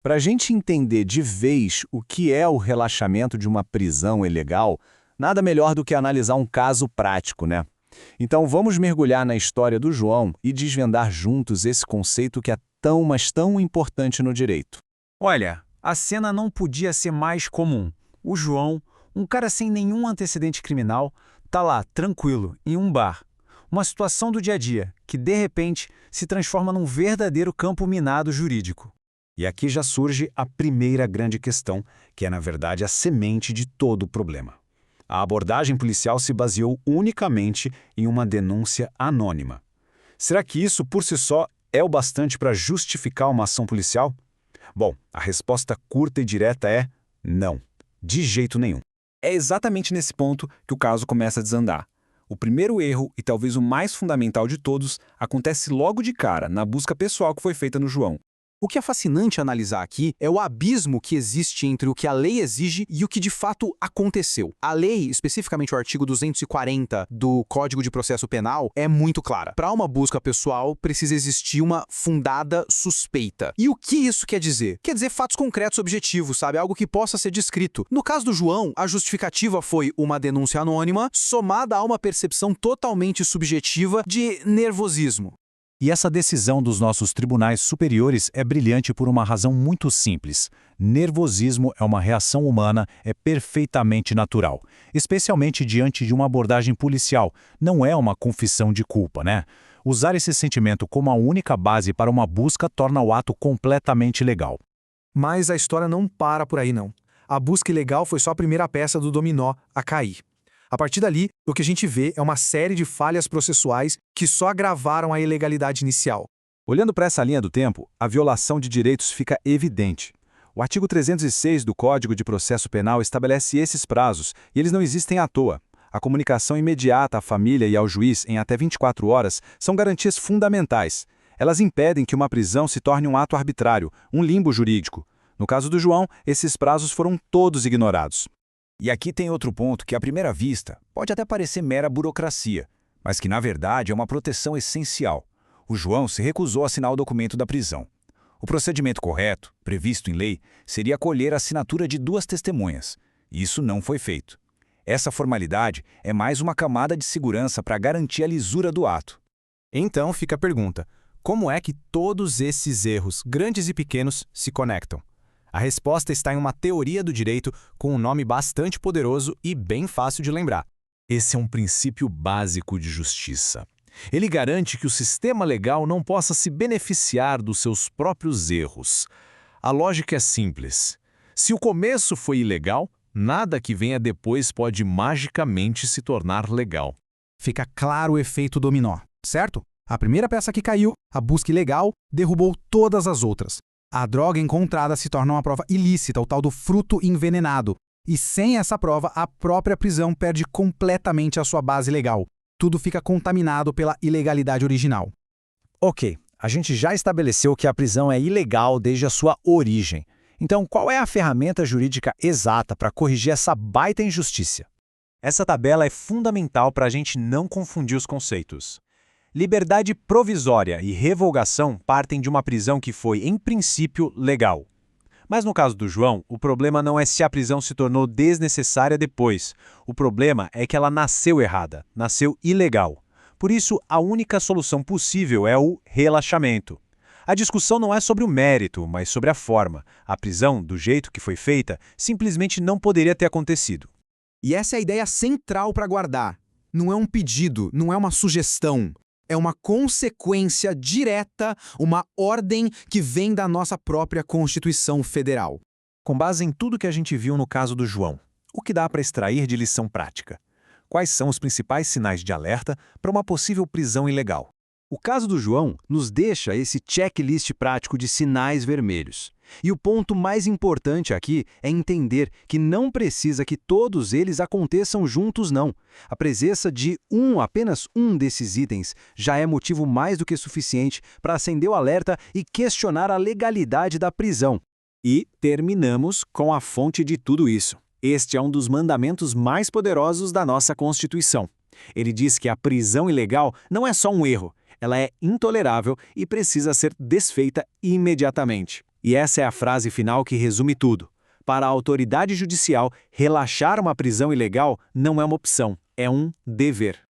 Para a gente entender de vez o que é o relaxamento de uma prisão ilegal, nada melhor do que analisar um caso prático, né? Então vamos mergulhar na história do João e desvendar juntos esse conceito que é tão, mas tão importante no direito. Olha, a cena não podia ser mais comum. O João, um cara sem nenhum antecedente criminal, tá lá, tranquilo, em um bar. Uma situação do dia a dia, que de repente se transforma num verdadeiro campo minado jurídico. E aqui já surge a primeira grande questão, que é, na verdade, a semente de todo o problema. A abordagem policial se baseou unicamente em uma denúncia anônima. Será que isso, por si só, é o bastante para justificar uma ação policial? Bom, a resposta curta e direta é não, de jeito nenhum. É exatamente nesse ponto que o caso começa a desandar. O primeiro erro, e talvez o mais fundamental de todos, acontece logo de cara, na busca pessoal que foi feita no João. O que é fascinante analisar aqui é o abismo que existe entre o que a lei exige e o que de fato aconteceu. A lei, especificamente o artigo 240 do Código de Processo Penal, é muito clara. Para uma busca pessoal, precisa existir uma fundada suspeita. E o que isso quer dizer? Quer dizer fatos concretos objetivos, sabe? Algo que possa ser descrito. No caso do João, a justificativa foi uma denúncia anônima somada a uma percepção totalmente subjetiva de nervosismo. E essa decisão dos nossos tribunais superiores é brilhante por uma razão muito simples. Nervosismo é uma reação humana, é perfeitamente natural, especialmente diante de uma abordagem policial. Não é uma confissão de culpa, né? Usar esse sentimento como a única base para uma busca torna o ato completamente legal. Mas a história não para por aí, não. A busca ilegal foi só a primeira peça do dominó a cair. A partir dali, o que a gente vê é uma série de falhas processuais que só agravaram a ilegalidade inicial. Olhando para essa linha do tempo, a violação de direitos fica evidente. O artigo 306 do Código de Processo Penal estabelece esses prazos, e eles não existem à toa. A comunicação imediata à família e ao juiz em até 24 horas são garantias fundamentais. Elas impedem que uma prisão se torne um ato arbitrário, um limbo jurídico. No caso do João, esses prazos foram todos ignorados. E aqui tem outro ponto que, à primeira vista, pode até parecer mera burocracia, mas que, na verdade, é uma proteção essencial. O João se recusou a assinar o documento da prisão. O procedimento correto, previsto em lei, seria colher a assinatura de 2 testemunhas. Isso não foi feito. Essa formalidade é mais uma camada de segurança para garantir a lisura do ato. Então fica a pergunta: como é que todos esses erros, grandes e pequenos, se conectam? A resposta está em uma teoria do direito com um nome bastante poderoso e bem fácil de lembrar. Esse é um princípio básico de justiça. Ele garante que o sistema legal não possa se beneficiar dos seus próprios erros. A lógica é simples. Se o começo foi ilegal, nada que venha depois pode magicamente se tornar legal. Fica claro o efeito dominó, certo? A primeira peça que caiu, a busca ilegal, derrubou todas as outras. A droga encontrada se torna uma prova ilícita, o tal do fruto envenenado. E sem essa prova, a própria prisão perde completamente a sua base legal. Tudo fica contaminado pela ilegalidade original. Ok, a gente já estabeleceu que a prisão é ilegal desde a sua origem. Então, qual é a ferramenta jurídica exata para corrigir essa baita injustiça? Essa tabela é fundamental para a gente não confundir os conceitos. Liberdade provisória e revogação partem de uma prisão que foi, em princípio, legal. Mas no caso do João, o problema não é se a prisão se tornou desnecessária depois. O problema é que ela nasceu errada, nasceu ilegal. Por isso, a única solução possível é o relaxamento. A discussão não é sobre o mérito, mas sobre a forma. A prisão, do jeito que foi feita, simplesmente não poderia ter acontecido. E essa é a ideia central para guardar. Não é um pedido, não é uma sugestão. É uma consequência direta, uma ordem que vem da nossa própria Constituição Federal. Com base em tudo que a gente viu no caso do João, o que dá para extrair de lição prática? Quais são os principais sinais de alerta para uma possível prisão ilegal? O caso do João nos deixa esse checklist prático de sinais vermelhos. E o ponto mais importante aqui é entender que não precisa que todos eles aconteçam juntos, não. A presença de apenas um desses itens já é motivo mais do que suficiente para acender o alerta e questionar a legalidade da prisão. E terminamos com a fonte de tudo isso. Este é um dos mandamentos mais poderosos da nossa Constituição. Ele diz que a prisão ilegal não é só um erro, ela é intolerável e precisa ser desfeita imediatamente. E essa é a frase final que resume tudo. Para a autoridade judicial, relaxar uma prisão ilegal não é uma opção, é um dever.